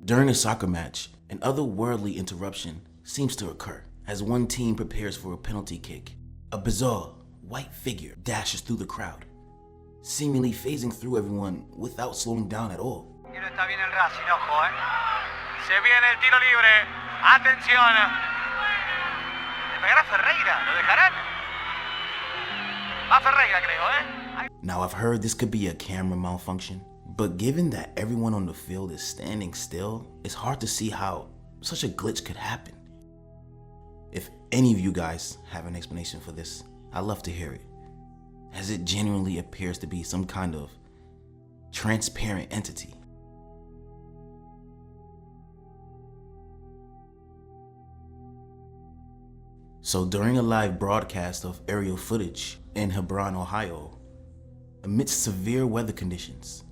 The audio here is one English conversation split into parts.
During a soccer match, an otherworldly interruption seems to occur as one team prepares for a penalty kick. A bizarre, white figure dashes through the crowd, seemingly phasing through everyone without slowing down at all. Está bien el Racing, ojo, Se viene el tiro libre. Atención. Le pegará Ferreira, ¿lo dejarán? Va Ferreira, creo, Now, I've heard this could be a camera malfunction, but given that everyone on the field is standing still, it's hard to see how such a glitch could happen. If any of you guys have an explanation for this, I'd love to hear it, as it genuinely appears to be some kind of transparent entity. So during a live broadcast of aerial footage in Hebron, Ohio, amidst severe weather conditions,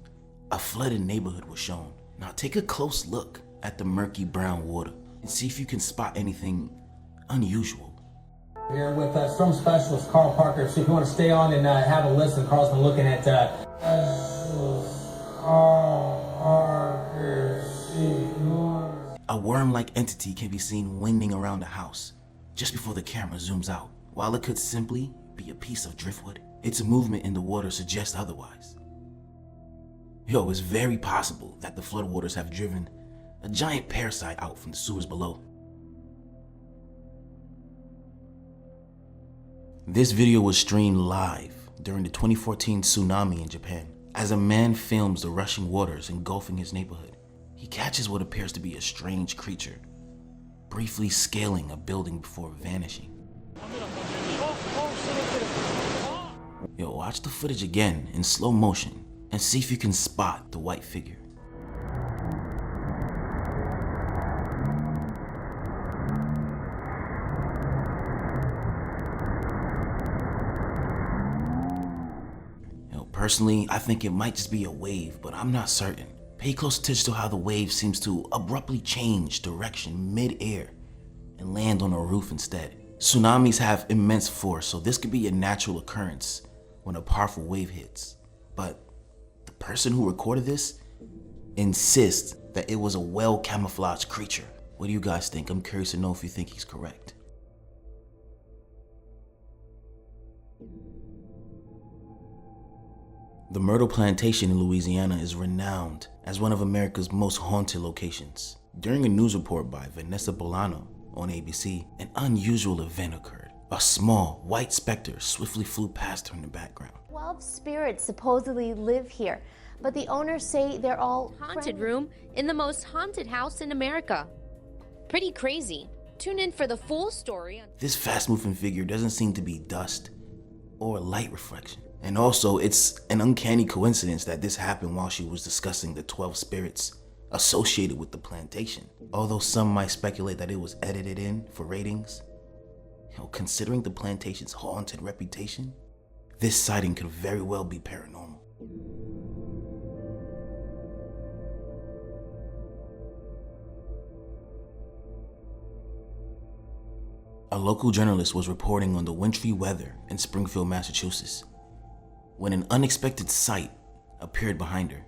a flooded neighborhood was shown. Now take a close look at the murky brown water and see if you can spot anything unusual. Here with storm specialist Carl Parker. So if you want to stay on and have a listen, Carl's been looking at A worm-like entity can be seen winding around the house just before the camera zooms out. While it could simply be a piece of driftwood, its movement in the water suggests otherwise. Yo, it's very possible that the floodwaters have driven a giant parasite out from the sewers below. This video was streamed live during the 2014 tsunami in Japan. As a man films the rushing waters engulfing his neighborhood, he catches what appears to be a strange creature, briefly scaling a building before vanishing. Yo, watch the footage again in slow motion and see if you can spot the white figure. Personally, I think it might just be a wave, but I'm not certain. Pay close attention to how the wave seems to abruptly change direction mid-air and land on a roof instead. Tsunamis have immense force, so this could be a natural occurrence when a powerful wave hits. But the person who recorded this insists that it was a well-camouflaged creature. What do you guys think? I'm curious to know if you think he's correct. The Myrtle Plantation in Louisiana is renowned as one of America's most haunted locations. During a news report by Vanessa Bolano on ABC, an unusual event occurred. A small, white specter swiftly flew past her in the background. 12 spirits supposedly live here, but the owners say they're all haunted room in the most haunted house in America. Pretty crazy. Tune in for the full story. This fast-moving figure doesn't seem to be dust or light reflection. And also, it's an uncanny coincidence that this happened while she was discussing the 12 spirits associated with the plantation. Although some might speculate that it was edited in for ratings, considering the plantation's haunted reputation, this sighting could very well be paranormal. A local journalist was reporting on the wintry weather in Springfield, Massachusetts, when an unexpected sight appeared behind her.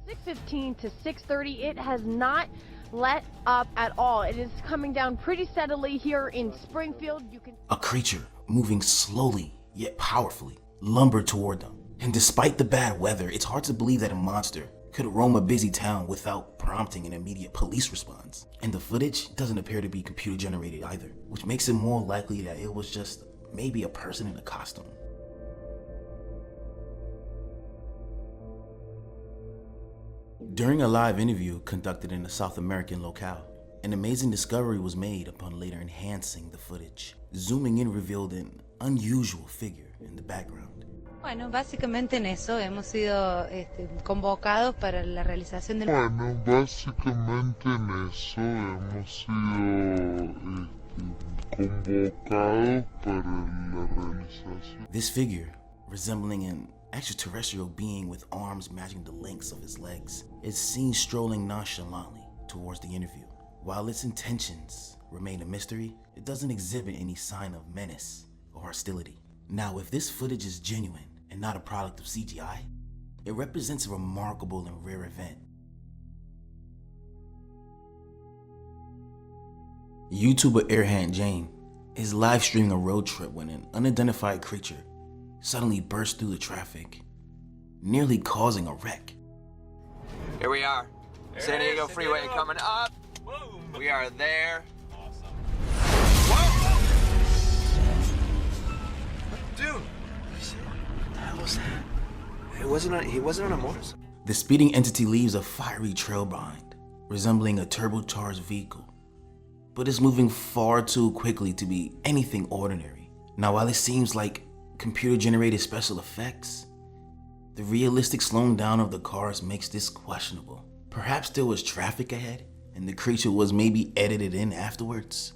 6:15 to 6:30, it has not let up at all. It is coming down pretty steadily here in Springfield. A creature moving slowly yet powerfully lumbered toward them. And despite the bad weather, it's hard to believe that a monster could roam a busy town without prompting an immediate police response. And the footage doesn't appear to be computer generated either, which makes it more likely that it was just maybe a person in a costume. During a live interview conducted in a South American locale, an amazing discovery was made upon later enhancing the footage. Zooming in revealed an unusual figure in the background. Bueno, básicamente en eso hemos sido convocados para la realización del... Bueno, básicamente en eso hemos sido convocados para la realización. This figure, resembling an extraterrestrial being with arms matching the lengths of his legs, is seen strolling nonchalantly towards the interview. While its intentions remain a mystery, it doesn't exhibit any sign of menace or hostility. Now, if this footage is genuine and not a product of CGI, it represents a remarkable and rare event. YouTuber Airhand Jane is live streaming a road trip when an unidentified creature suddenly burst through the traffic, nearly causing a wreck. Here we are. San Diego Freeway coming up. We are there. Whoa! Dude, what the hell was that? He wasn't on a motorcycle. The speeding entity leaves a fiery trail behind, resembling a turbocharged vehicle, but is moving far too quickly to be anything ordinary. Now, while it seems like computer-generated special effects, the realistic slowing down of the cars makes this questionable. Perhaps there was traffic ahead, and the creature was maybe edited in afterwards.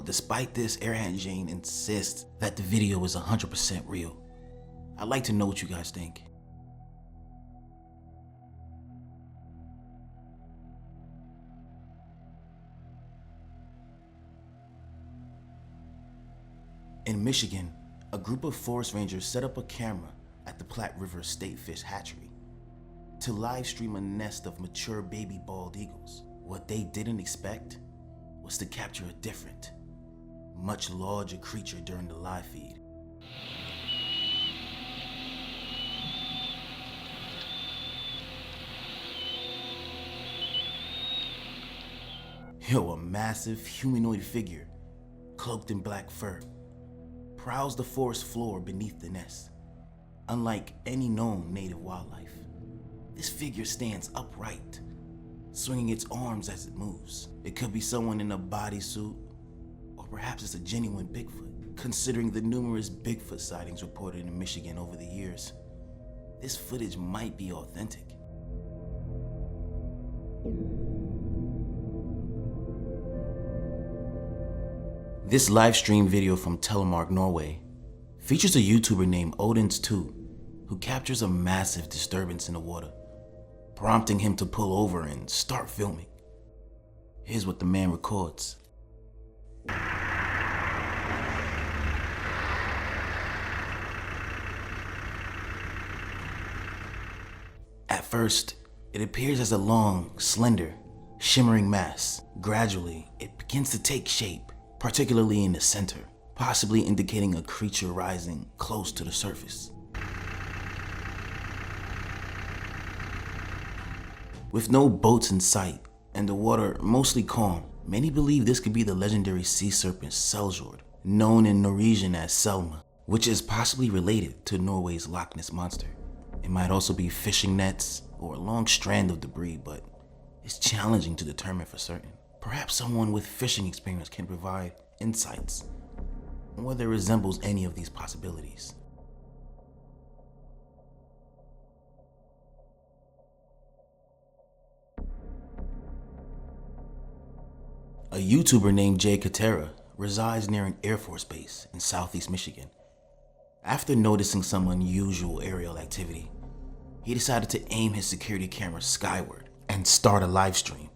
Despite this, Airhand Jane insists that the video is 100% real. I'd like to know what you guys think. In Michigan, a group of forest rangers set up a camera at the Platte River State Fish Hatchery to live stream a nest of mature baby bald eagles. What they didn't expect was to capture a different, much larger creature during the live feed. A massive humanoid figure, cloaked in black fur, prowls the forest floor beneath the nest. Unlike any known native wildlife, this figure stands upright, swinging its arms as it moves. It could be someone in a bodysuit, or perhaps it's a genuine Bigfoot. Considering the numerous Bigfoot sightings reported in Michigan over the years, this footage might be authentic. This live stream video from Telemark, Norway, features a YouTuber named Odins2 who captures a massive disturbance in the water, prompting him to pull over and start filming. Here's what the man records. At first, it appears as a long, slender, shimmering mass. Gradually, it begins to take shape, particularly in the center, possibly indicating a creature rising close to the surface. With no boats in sight and the water mostly calm, many believe this could be the legendary sea serpent Seljord, known in Norwegian as Selma, which is possibly related to Norway's Loch Ness monster. It might also be fishing nets or a long strand of debris, but it's challenging to determine for certain. Perhaps someone with fishing experience can provide insights on whether it resembles any of these possibilities. A YouTuber named Jay Katera resides near an Air Force base in southeast Michigan. After noticing some unusual aerial activity, he decided to aim his security camera skyward and start a live stream.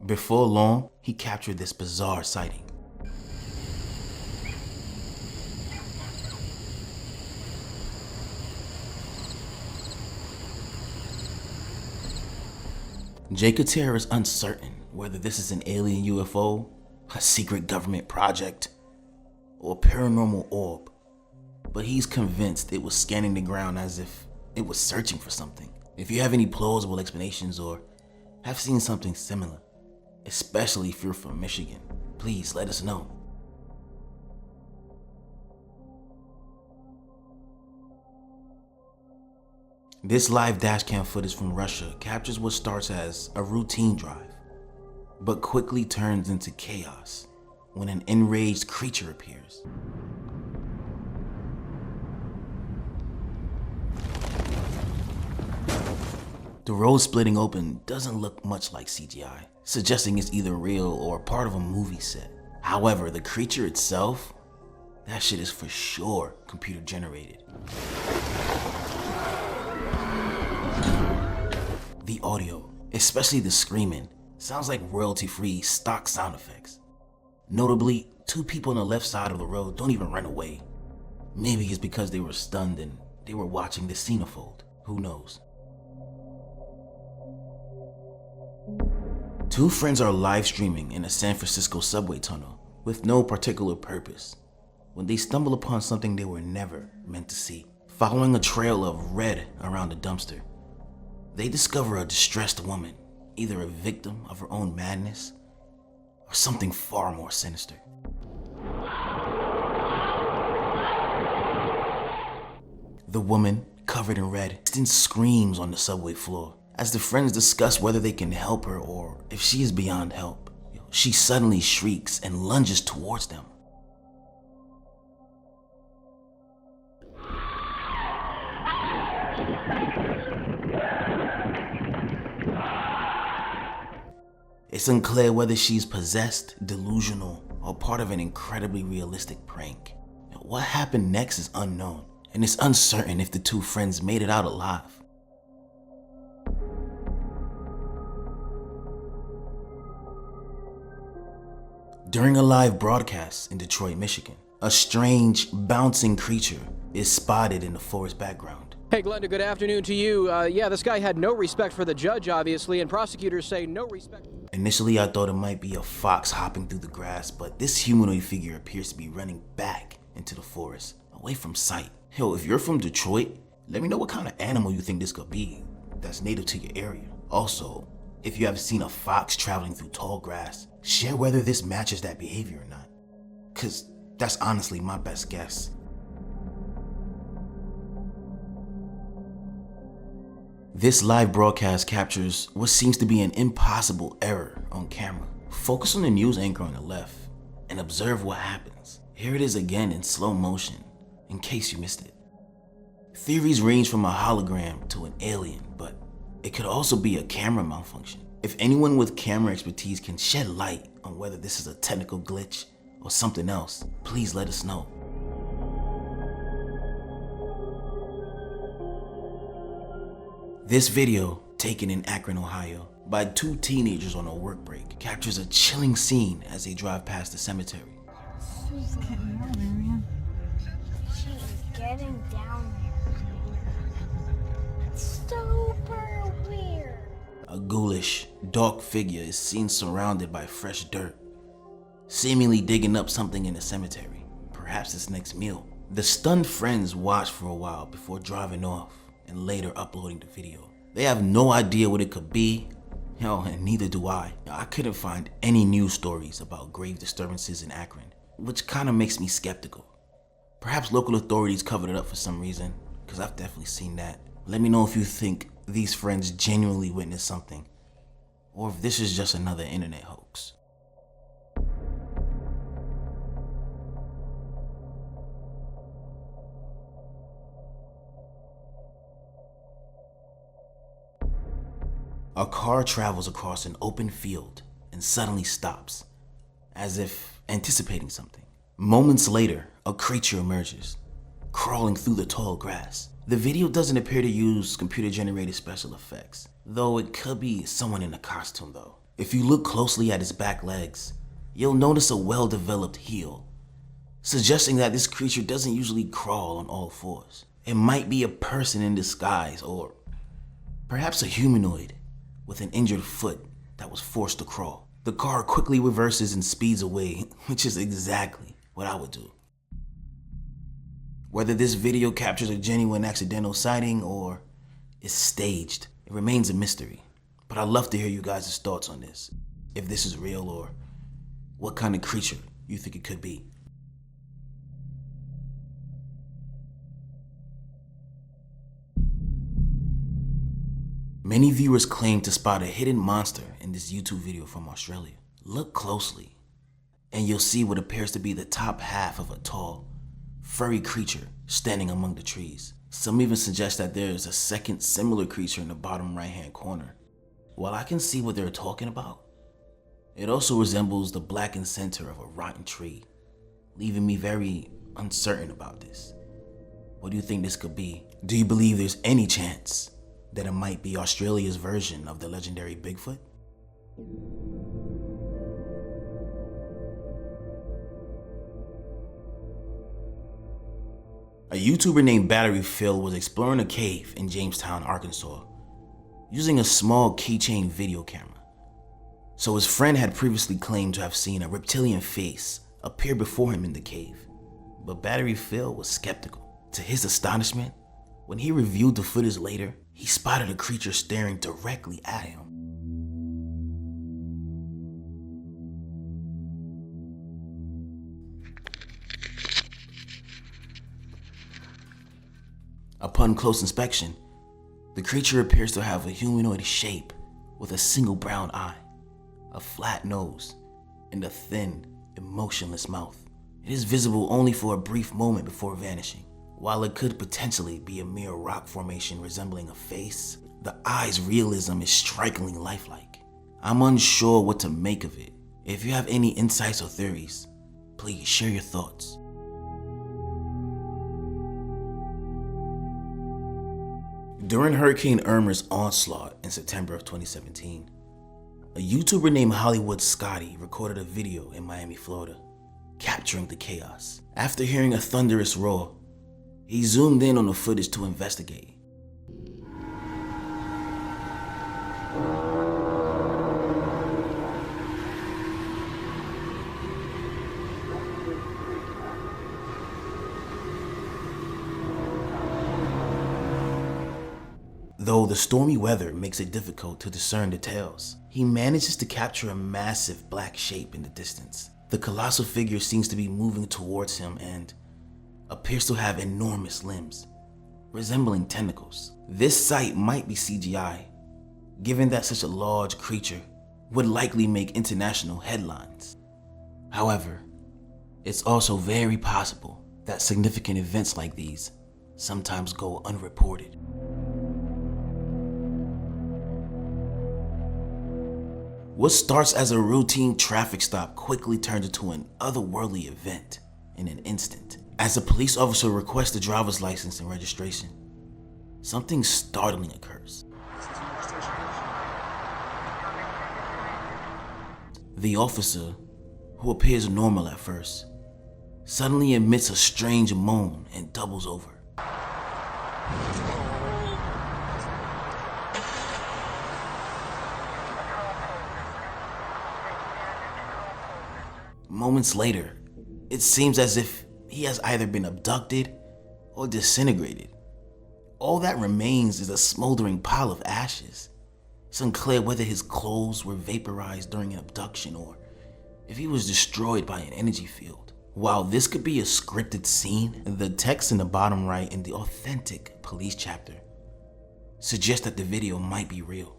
Before long, he captured this bizarre sighting. Jay Katera is uncertain whether this is an alien UFO, a secret government project, or a paranormal orb, but he's convinced it was scanning the ground as if it was searching for something. If you have any plausible explanations or have seen something similar, especially if you're from Michigan, please let us know. This live dashcam footage from Russia captures what starts as a routine drive, but quickly turns into chaos when an enraged creature appears. The road splitting open doesn't look much like CGI, suggesting it's either real or part of a movie set. However, the creature itself, that shit is for sure computer generated. The audio, especially the screaming, sounds like royalty-free stock sound effects. Notably, two people on the left side of the road don't even run away. Maybe it's because they were stunned and they were watching the scene unfold. Who knows? Two friends are live streaming in a San Francisco subway tunnel with no particular purpose when they stumble upon something they were never meant to see. Following a trail of red around a dumpster, they discover a distressed woman, either a victim of her own madness or something far more sinister. The woman, covered in red, then screams on the subway floor. As the friends discuss whether they can help her or if she is beyond help, she suddenly shrieks and lunges towards them. It's unclear whether she's possessed, delusional, or part of an incredibly realistic prank. What happened next is unknown, and it's uncertain if the two friends made it out alive. During a live broadcast in Detroit, Michigan, a strange, bouncing creature is spotted in the forest background. Hey Glenda, good afternoon to you. Yeah, this guy had no respect for the judge, obviously, and prosecutors say no respect. Initially, I thought it might be a fox hopping through the grass, but this humanoid figure appears to be running back into the forest, away from sight. Hell, if you're from Detroit, let me know what kind of animal you think this could be that's native to your area. Also, if you have seen a fox traveling through tall grass, share whether this matches that behavior or not, cause that's honestly my best guess. This live broadcast captures what seems to be an impossible error on camera. Focus on the news anchor on the left and observe what happens. Here it is again in slow motion, in case you missed it. Theories range from a hologram to an alien, but it could also be a camera malfunction. If anyone with camera expertise can shed light on whether this is a technical glitch or something else, please let us know. This video, taken in Akron, Ohio, by two teenagers on a work break, captures a chilling scene as they drive past the cemetery. She's getting down there, man. She is getting down there. Super weird. A ghoulish, dark figure is seen surrounded by fresh dirt, seemingly digging up something in the cemetery, perhaps its next meal. The stunned friends watch for a while before driving off and later uploading the video. They have no idea what it could be, and neither do I. I couldn't find any news stories about grave disturbances in Akron, which kind of makes me skeptical. Perhaps local authorities covered it up for some reason, because I've definitely seen that. Let me know if you think these friends genuinely witnessed something, or if this is just another internet hoax. A car travels across an open field and suddenly stops, as if anticipating something. Moments later, a creature emerges, crawling through the tall grass. The video doesn't appear to use computer-generated special effects, though it could be someone in a costume though. If you look closely at its back legs, you'll notice a well-developed heel, suggesting that this creature doesn't usually crawl on all fours. It might be a person in disguise, or perhaps a humanoid with an injured foot that was forced to crawl. The car quickly reverses and speeds away, which is exactly what I would do. Whether this video captures a genuine accidental sighting or is staged, it remains a mystery. But I'd love to hear you guys' thoughts on this. If this is real or what kind of creature you think it could be. Many viewers claim to spot a hidden monster in this YouTube video from Australia. Look closely, and you'll see what appears to be the top half of a tall, furry creature standing among the trees. Some even suggest that there is a second similar creature in the bottom right-hand corner. While I can see what they're talking about, it also resembles the blackened center of a rotten tree, leaving me very uncertain about this. What do you think this could be? Do you believe there's any chance that it might be Australia's version of the legendary Bigfoot? A YouTuber named Battery Phil was exploring a cave in Jamestown, Arkansas, using a small keychain video camera. So his friend had previously claimed to have seen a reptilian face appear before him in the cave, but Battery Phil was skeptical. To his astonishment, when he reviewed the footage later, he spotted a creature staring directly at him. Upon close inspection, the creature appears to have a humanoid shape with a single brown eye, a flat nose, and a thin, emotionless mouth. It is visible only for a brief moment before vanishing. While it could potentially be a mere rock formation resembling a face, the eye's realism is strikingly lifelike. I'm unsure what to make of it. If you have any insights or theories, please share your thoughts. During Hurricane Irma's onslaught in September of 2017, a YouTuber named Hollywood Scotty recorded a video in Miami, Florida, capturing the chaos. After hearing a thunderous roar, he zoomed in on the footage to investigate. Though the stormy weather makes it difficult to discern details, he manages to capture a massive black shape in the distance. The colossal figure seems to be moving towards him and appears to have enormous limbs, resembling tentacles. This sight might be CGI, given that such a large creature would likely make international headlines. However, it's also very possible that significant events like these sometimes go unreported. What starts as a routine traffic stop quickly turns into an otherworldly event in an instant. As a police officer requests the driver's license and registration, something startling occurs. The officer, who appears normal at first, suddenly emits a strange moan and doubles over. Moments later, it seems as if he has either been abducted or disintegrated. All that remains is a smoldering pile of ashes. It's unclear whether his clothes were vaporized during an abduction or if he was destroyed by an energy field. While this could be a scripted scene, the text in the bottom right in the authentic police chapter suggests that the video might be real.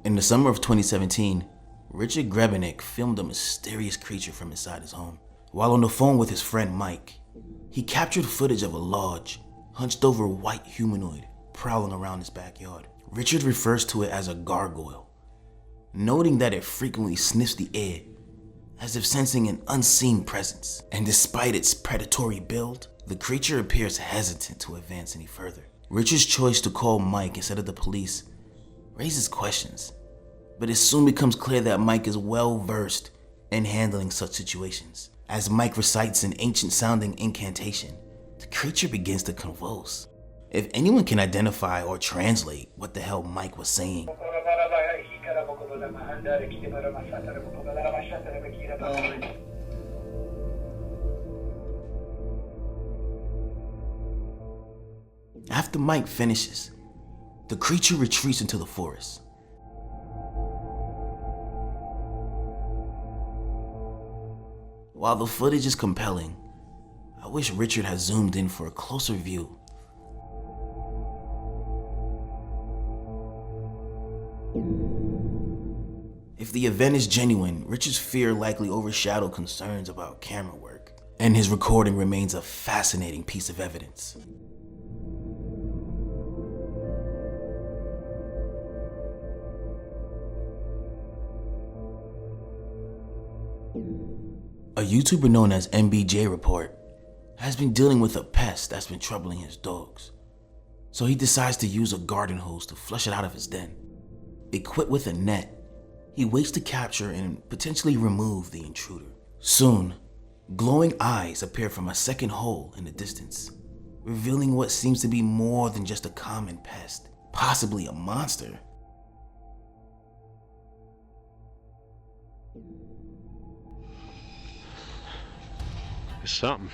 In the summer of 2017, Richard Grebenik filmed a mysterious creature from inside his home. While on the phone with his friend Mike, he captured footage of a large, hunched-over white humanoid prowling around his backyard. Richard refers to it as a gargoyle, noting that it frequently sniffs the air as if sensing an unseen presence. And despite its predatory build, the creature appears hesitant to advance any further. Richard's choice to call Mike instead of the police raises questions, but it soon becomes clear that Mike is well versed in handling such situations. As Mike recites an ancient-sounding incantation, the creature begins to convulse. If anyone can identify or translate what the hell Mike was saying, after Mike finishes, the creature retreats into the forest. While the footage is compelling, I wish Richard had zoomed in for a closer view. If the event is genuine, Richard's fear likely overshadowed concerns about camera work, and his recording remains a fascinating piece of evidence. A YouTuber known as MBJ Report has been dealing with a pest that's been troubling his dogs, so he decides to use a garden hose to flush it out of his den. Equipped with a net, He waits to capture and potentially remove the intruder. Soon, glowing eyes appear from a second hole in the distance, revealing what seems to be more than just a common pest, possibly a monster. It's something.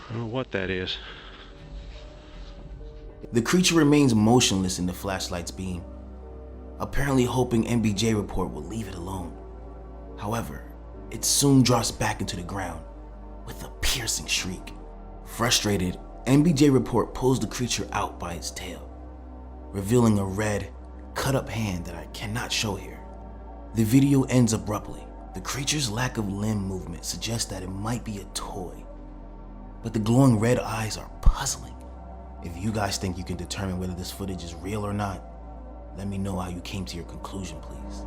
I don't know what that is. The creature remains motionless in the flashlight's beam, apparently hoping MBJ report will leave it alone. However, it soon drops back into the ground with a piercing shriek. Frustrated, MBJ report pulls the creature out by its tail, revealing a red, cut-up hand that I cannot show here. The video ends abruptly. The creature's lack of limb movement suggests that it might be a toy, but the glowing red eyes are puzzling. If you guys think you can determine whether this footage is real or not, let me know how you came to your conclusion, please.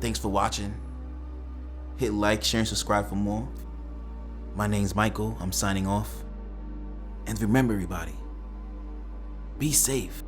Thanks for watching. Hit like, share, and subscribe for more. My name's Michael, I'm signing off. And remember everybody, be safe.